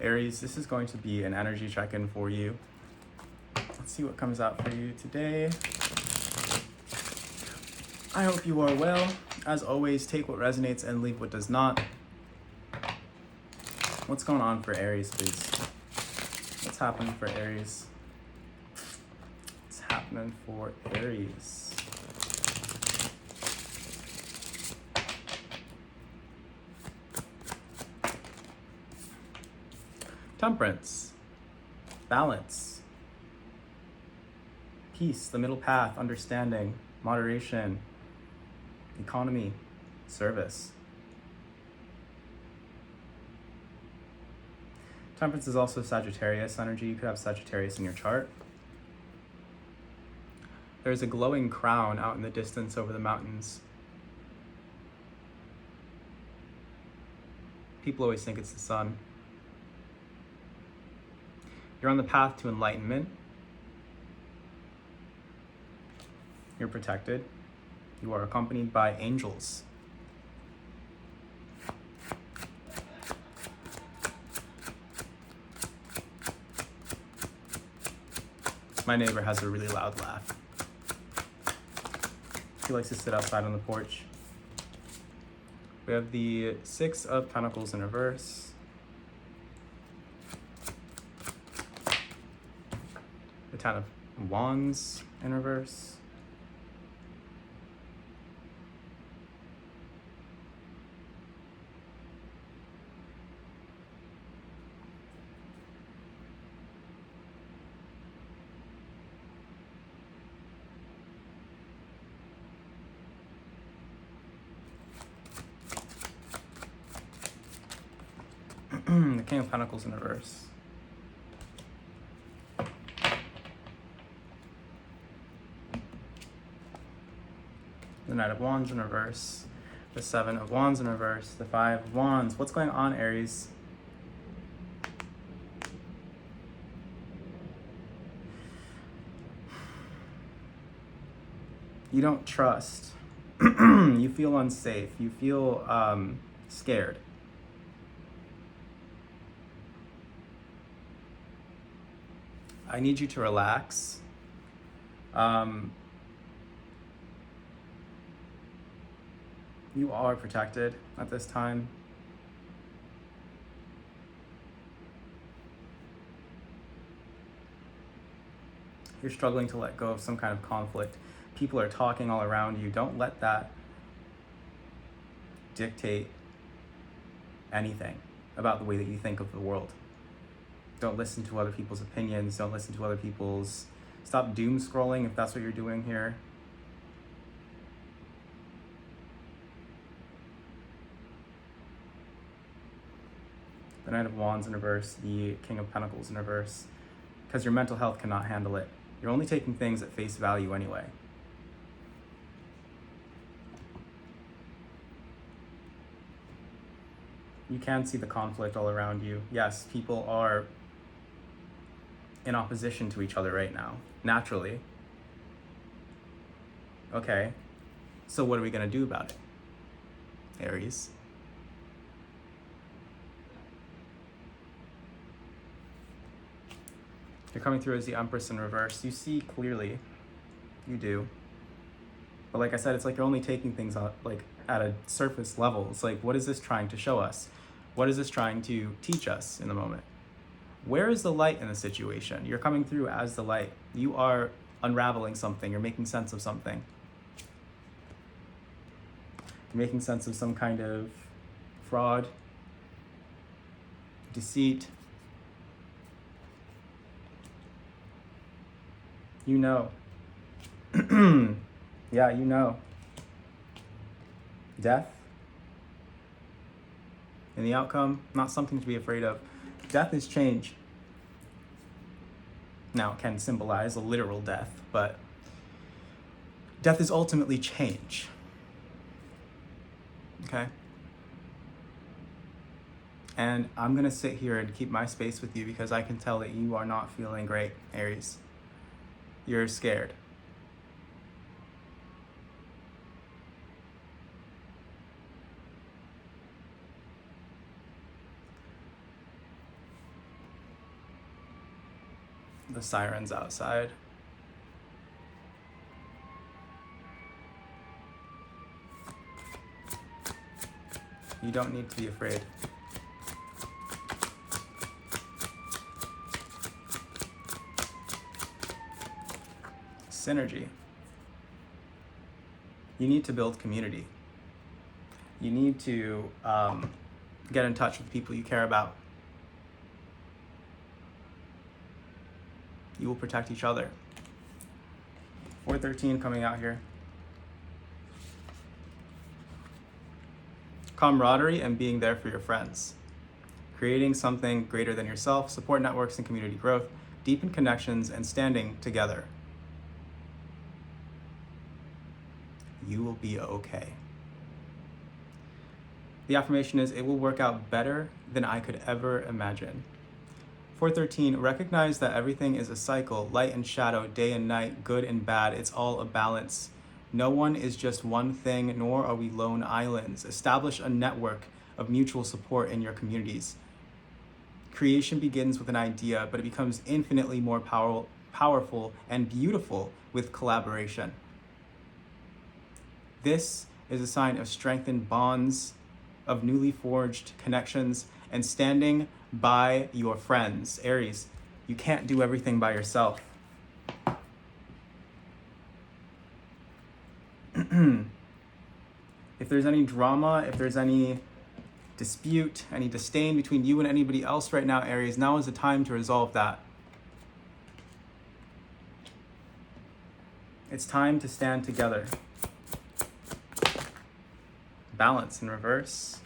Aries, this is going to be an energy check-in for you. Let's see what comes out for you today. I hope you are well. As always, take what resonates and leave what does not. What's going on for Aries, please? What's happening for Aries? What's happening for Aries? Temperance, balance, peace, the middle path, understanding, moderation, economy, service. Temperance is also Sagittarius energy. You could have Sagittarius in your chart. There's a glowing crown out in the distance over the mountains. People always think it's the sun. You're on the path to enlightenment. You're protected. You are accompanied by angels. My neighbor has a really loud laugh. He likes to sit outside on the porch. We have the Six of Pentacles in reverse. The Ten of Wands in reverse. The King of Pentacles in reverse. The Knight of Wands in reverse, the Seven of Wands in reverse, the Five of Wands. What's going on, Aries? You don't trust. You feel unsafe. You feel scared. I need you to relax. You are protected at this time. You're struggling to let go of some kind of conflict. People are talking all around you. Don't let that dictate anything about the way that you think of the world. Don't listen to other people's opinions. Don't listen to other people's... Stop doom scrolling if that's what you're doing here. The Knight of Wands in reverse, the King of Pentacles in reverse, because your mental health cannot handle it. You're only taking things at face value anyway. You can see the conflict all around you. Yes, people are in opposition to each other right now, naturally. Okay, so what are we gonna do about it, Aries? You're coming through as the Empress in reverse. You see clearly. You do. But like I said, it's like you're only taking things on, like at a surface level. It's like, what is this trying to show us? What is this trying to teach us in the moment? Where is the light in the situation? You're coming through as the light. You are unraveling something. You're making sense of something. You're making sense of some kind of fraud, deceit. You know. Yeah, you know. Death. And the outcome, not something to be afraid of. Death is change. Now, it can symbolize a literal death, but death is ultimately change. Okay? And I'm going to sit here and keep my space with you because I can tell that you are not feeling great, Aries. You're scared. The sirens outside. You don't need to be afraid. Synergy. You need to build community. You need to get in touch with people you care about. You will protect each other. 413 coming out here. Camaraderie and being there for your friends. Creating something greater than yourself, support networks and community growth, deepen connections, and standing together. You will be okay. The affirmation is, it will work out better than I could ever imagine. 413, recognize that everything is a cycle, light and shadow, day and night, good and bad. It's all a balance. No one is just one thing, nor are we lone islands. Establish a network of mutual support in your communities. Creation begins with an idea, but it becomes infinitely more powerful and beautiful with collaboration. This is a sign of strengthened bonds, of newly forged connections, and standing by your friends. Aries, you can't do everything by yourself. If there's any drama, if there's any dispute, any disdain between you and anybody else right now, Aries, now is the time to resolve that. It's time to stand together. Balance in reverse.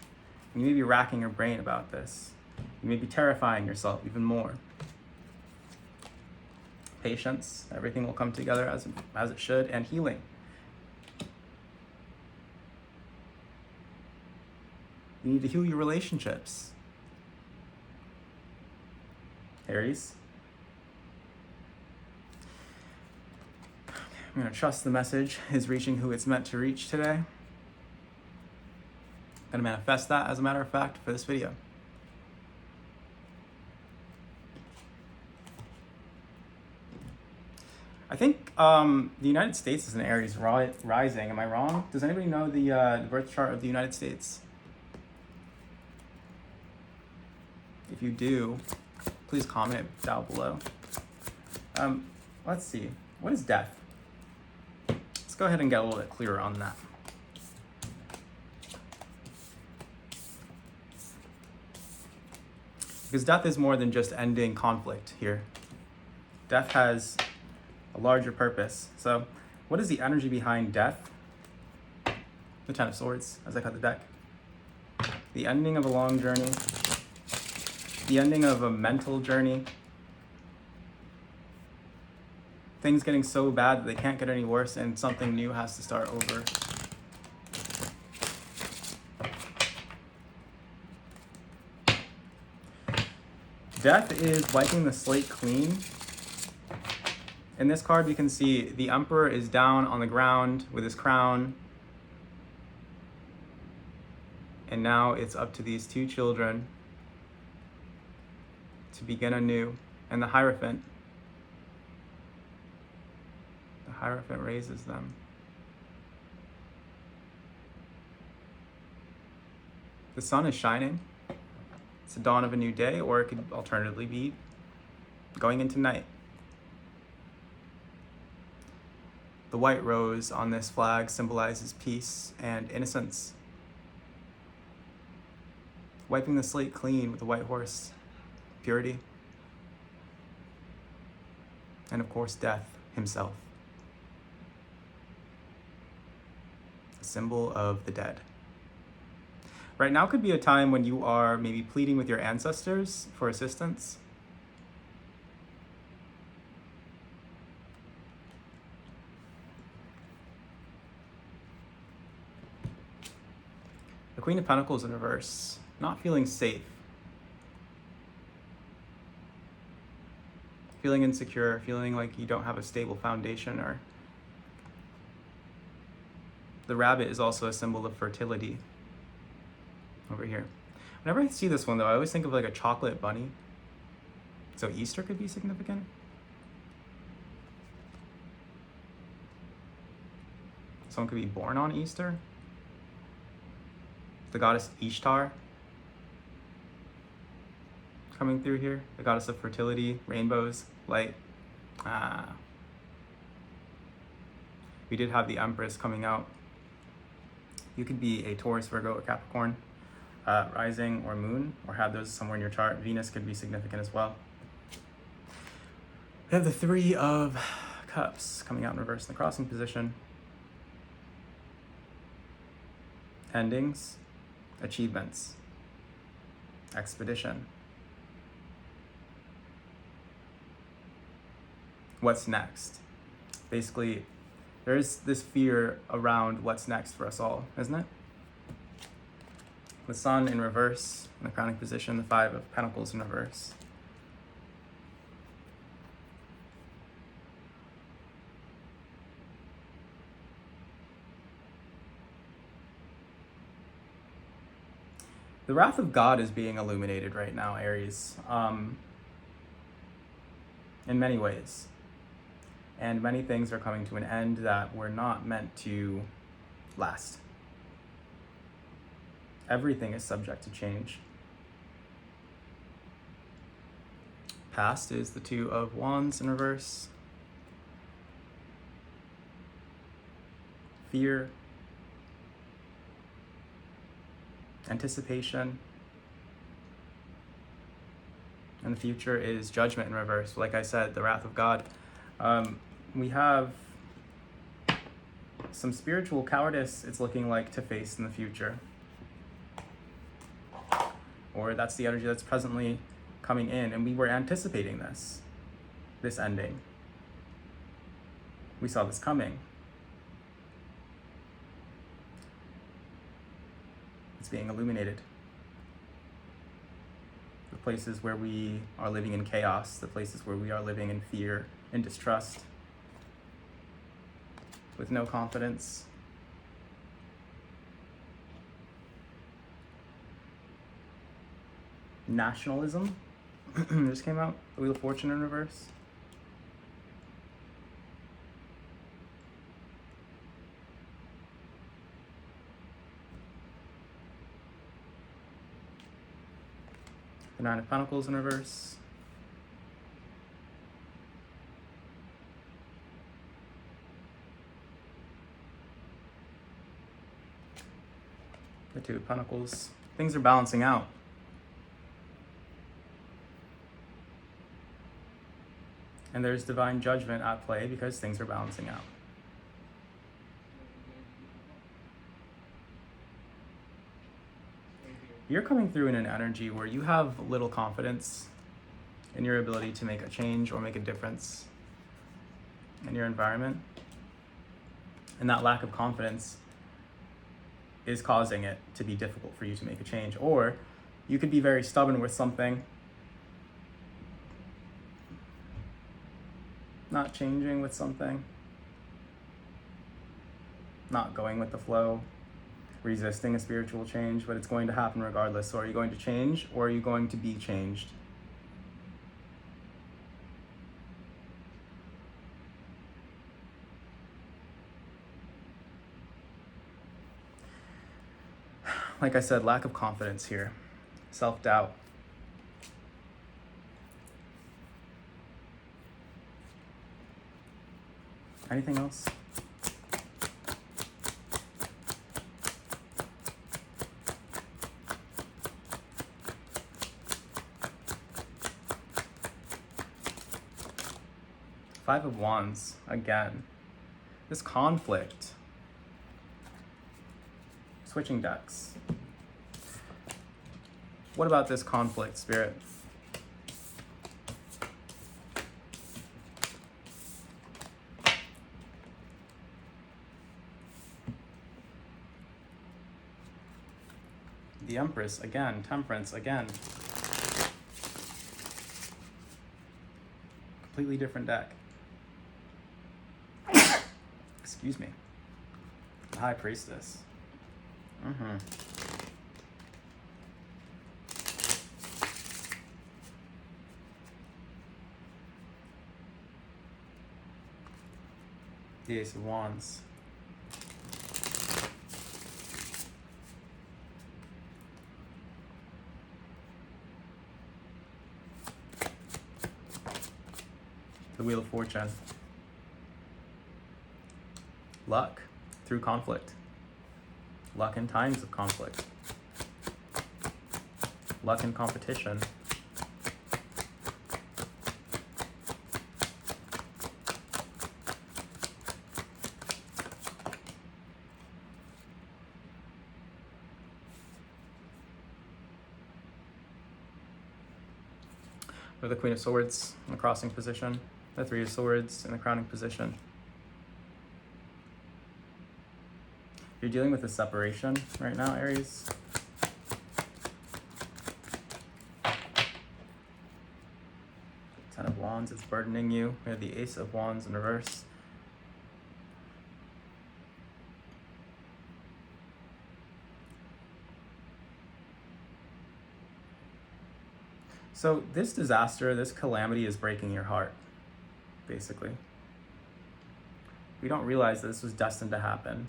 You may be racking your brain about this. You may be terrifying yourself even more. Patience, everything will come together as it should, and healing. You need to heal your relationships. Aries. I'm going to trust the message is reaching who it's meant to reach today. I'm going to manifest that, as a matter of fact, for this video. I think the United States is an Aries rising. Am I wrong? Does anybody know the birth chart of the United States? If you do, please comment down below. Let's see. What is death? Let's go ahead and get a little bit clearer on that. Because death is more than just ending conflict here. Death has a larger purpose. So what is the energy behind death? The Ten of Swords, as I cut the deck. The ending of a long journey. The ending of a mental journey. Things getting so bad that they can't get any worse and something new has to start over. Death is wiping the slate clean. In this card, we can see the Emperor is down on the ground with his crown. And now it's up to these two children to begin anew. And the Hierophant raises them. The sun is shining. It's the dawn of a new day, or it could alternatively be going into night. The white rose on this flag symbolizes peace and innocence. Wiping the slate clean with the white horse, purity. And of course, death himself. A symbol of the dead. Right now could be a time when you are maybe pleading with your ancestors for assistance. The Queen of Pentacles in reverse, not feeling safe. Feeling insecure, feeling like you don't have a stable foundation. Or the rabbit is also a symbol of fertility. Over here. Whenever I see this one though, I always think of like a chocolate bunny. So Easter could be significant. Someone could be born on Easter. The goddess Ishtar coming through here. The goddess of fertility, rainbows, light. We did have the Empress coming out. You could be a Taurus, Virgo, or Capricorn, rising or moon, or have those somewhere in your chart. Venus could be significant as well. We have the Three of Cups coming out in reverse in the crossing position. Endings, achievements, expedition. What's next? Basically, there's this fear around what's next for us all, isn't it? The Sun in reverse in the crowning position, the Five of Pentacles in reverse. The wrath of God is being illuminated right now, Aries, in many ways. And many things are coming to an end that were not meant to last. Everything is subject to change. Past is the Two of Wands in reverse. Fear. Anticipation. And the future is Judgment in reverse. Like I said, the wrath of God. We have some spiritual cowardice, it's looking like, to face in the future. Or that's the energy that's presently coming in, and we were anticipating this ending. We saw this coming. It's being illuminated. The places where we are living in chaos, the places where we are living in fear and distrust, with no confidence. Nationalism just came out. The Wheel of Fortune in reverse. The Nine of Pentacles in reverse. The Two of Pentacles. Things are balancing out. And there's divine judgment at play because things are balancing out. You're coming through in an energy where you have little confidence in your ability to make a change or make a difference in your environment. And that lack of confidence is causing it to be difficult for you to make a change. Or you could be very stubborn with something, not changing with something, not going with the flow, resisting a spiritual change, but it's going to happen regardless. So are you going to change, or are you going to be changed? Like I said, lack of confidence here, self-doubt. Anything else? Five of Wands, again. This conflict. Switching decks. What about this conflict, Spirit? The Empress, again. Temperance, again. Completely different deck. Excuse me. The High Priestess. The Ace of Wands. The Wheel of Fortune. Luck through conflict. Luck in times of conflict. Luck in competition. Or the Queen of Swords in the crossing position. The Three of Swords in the crowning position. You're dealing with a separation right now, Aries. Ten of Wands is burdening you. We have the Ace of Wands in reverse. So this disaster, this calamity is breaking your heart, basically. We don't realize that this was destined to happen.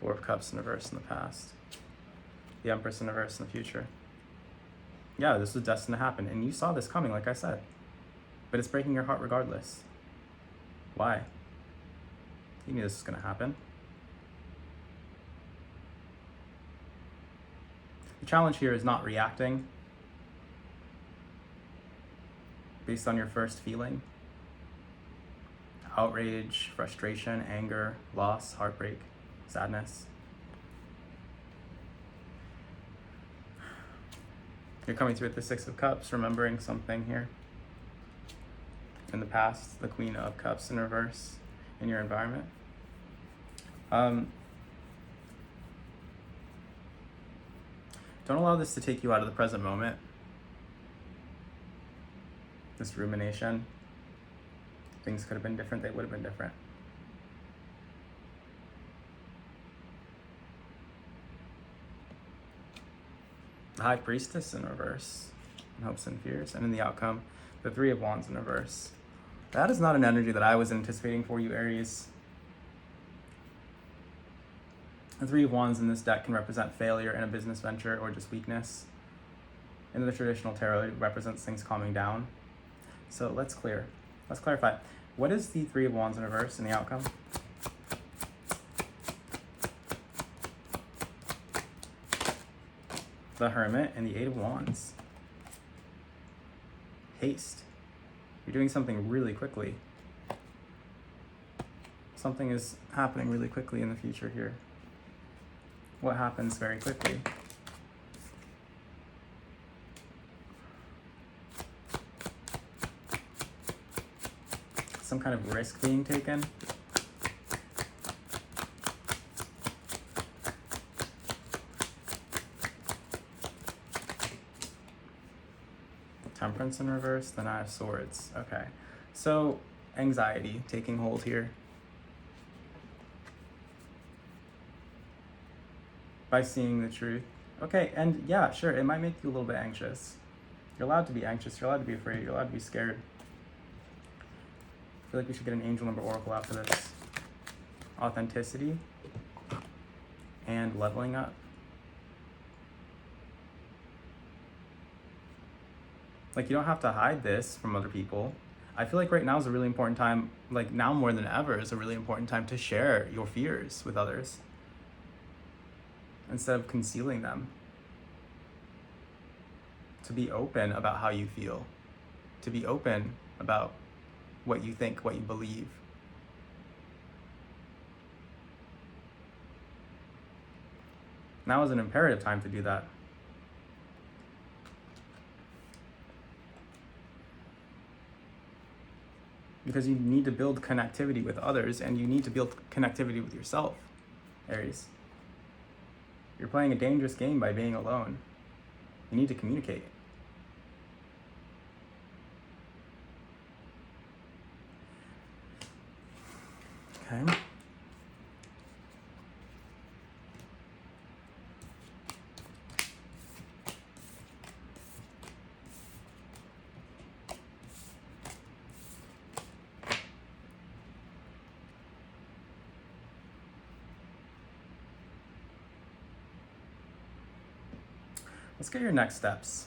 Four of Cups in reverse in the past. The Empress in reverse in the future. Yeah, this was destined to happen, and you saw this coming, like I said. But it's breaking your heart regardless. Why? You knew this was going to happen. The challenge here is not reacting based on your first feeling. Outrage, frustration, anger, loss, heartbreak, sadness. You're coming through with the Six of Cups, remembering something here. In the past, the Queen of Cups in reverse in your environment. Don't allow this to take you out of the present moment. This rumination. Things could have been different, they would have been different. The High Priestess in reverse, in hopes and fears, and in the outcome, the Three of Wands in reverse. That is not an energy that I was anticipating for you, Aries. The Three of Wands in this deck can represent failure in a business venture or just weakness. In the traditional tarot, it represents things calming down. So let's clarify. What is the Three of Wands in reverse in the outcome? The Hermit and the Eight of Wands. Haste. You're doing something really quickly. Something is happening really quickly in the future here. What happens very quickly? Some kind of risk being taken. Temperance in reverse, the Nine of Swords. Okay, so anxiety taking hold here. By seeing the truth. Okay, and yeah, sure, it might make you a little bit anxious. You're allowed to be anxious, you're allowed to be afraid, you're allowed to be scared. I feel like we should get an angel number oracle out for this. Authenticity and leveling up. Like, you don't have to hide this from other people. I feel like right now is a really important time, like now more than ever is a really important time to share your fears with others instead of concealing them. To be open about how you feel. To be open about what you think, what you believe. Now is an imperative time to do that. Because you need to build connectivity with others and you need to build connectivity with yourself, Aries. You're playing a dangerous game by being alone. You need to communicate. Okay. Let's get your next steps.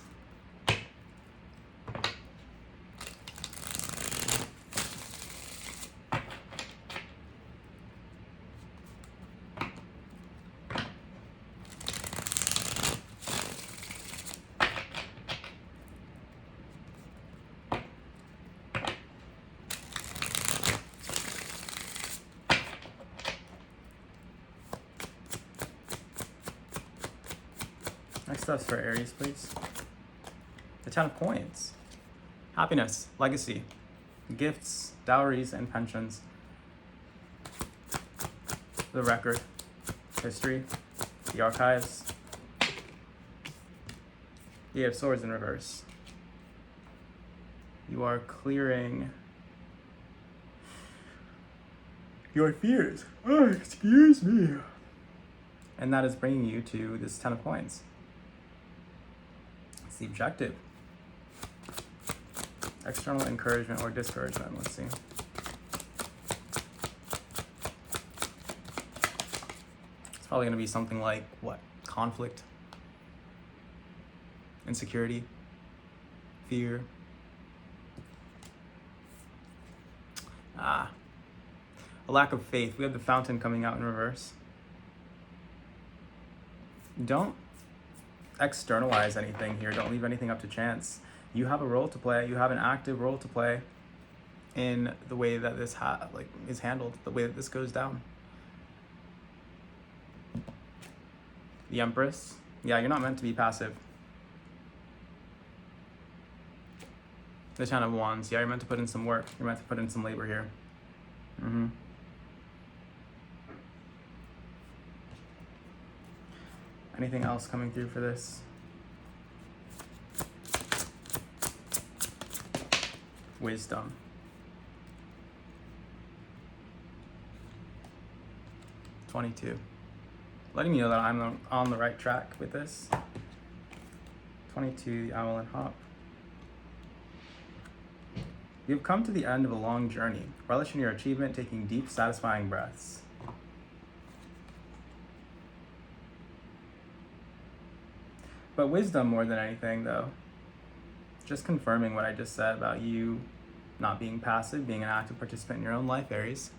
Next steps for Aries, please. The 10 of Coins. Happiness, legacy, gifts, dowries, and pensions. The Record, history, the archives, the Eight of Swords in reverse. You are clearing your fears. Oh, excuse me. And that is bringing you to this 10 of Coins. It's the objective. External encouragement or discouragement. Let's see. It's probably going to be something like what? Conflict, insecurity, fear. A lack of faith. We have the Fountain coming out in reverse. Don't externalize anything here. Don't leave anything up to chance. You have a role to play. You have an active role to play in the way that this is handled, the way that this goes down. The Empress. Yeah, you're not meant to be passive. The 10 of Wands. Yeah, you're meant to put in some work. You're meant to put in some labor here. Anything else coming through for this? Wisdom. $22. Letting me know that I'm on the right track with this. 22, the Owl and Hop. You've come to the end of a long journey. Relish in your achievement, taking deep, satisfying breaths. But wisdom more than anything, though. Just confirming what I just said about you not being passive, being an active participant in your own life, Aries.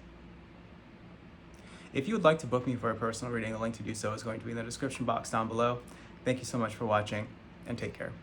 If you would like to book me for a personal reading, the link to do so is going to be in the description box down below. Thank you so much for watching, and take care.